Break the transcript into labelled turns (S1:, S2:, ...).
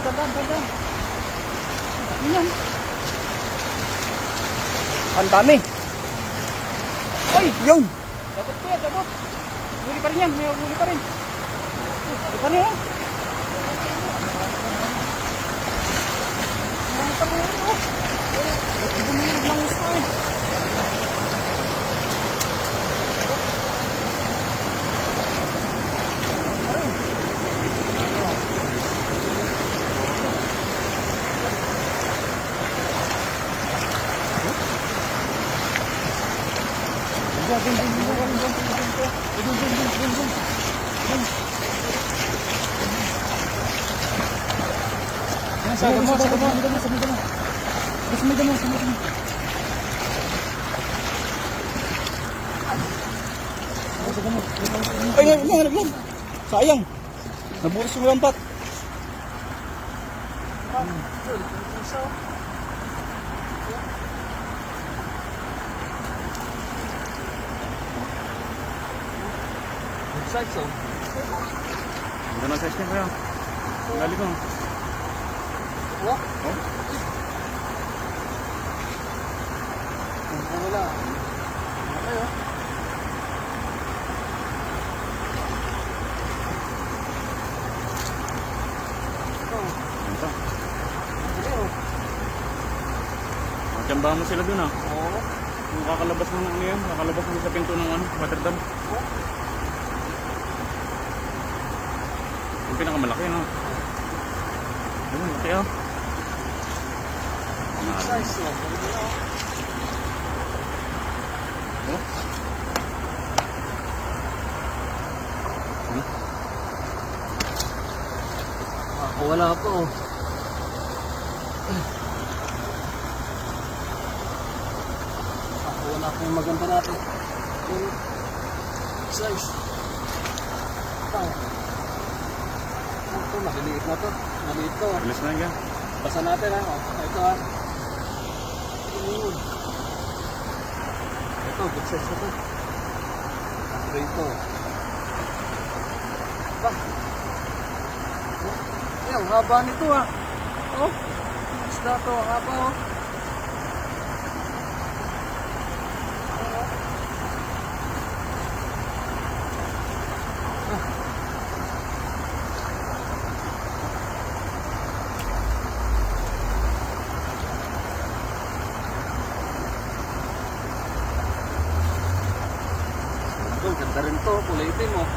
S1: Tandaan, tandaan, tandaan. Yan. Ang dami. Ay, yun. Dapat ko yan, dapat. Huli pa rin yan, may huli pa rin. Huli pa rin yan. Huli pa rin yan, oh. Bumilog ng gusto eh. Ay, nalaglag. Sayang. Nabulis yung lampat.
S2: Size oh.
S1: Ganda na size niya kaya. Gali ko.
S2: What?
S1: Oh?
S2: Wala. Okay oh.
S1: Ganda.
S2: Okay oh.
S1: Matiyambahan mo sila dun ah.
S2: Oo.
S1: Yung kakalabas ng ano yan. Kakalabas mo sa pinto ng ano, water dam. Yung pinakamalaki no. Ayun, laki ah.
S2: Size oh.
S1: Oh?
S2: Ako wala po oh. Ako wala po yung maganda natin. Size. Ito, maliliit na to. Maliit to.
S1: Alis na yan.
S2: Basa natin ha. Ito ha. Ito, good size na to. Ito. Ba? Ay, ang haba nito ha. Oh, isda to. Ang haba oh. Ganda rin to, kulay itim oh.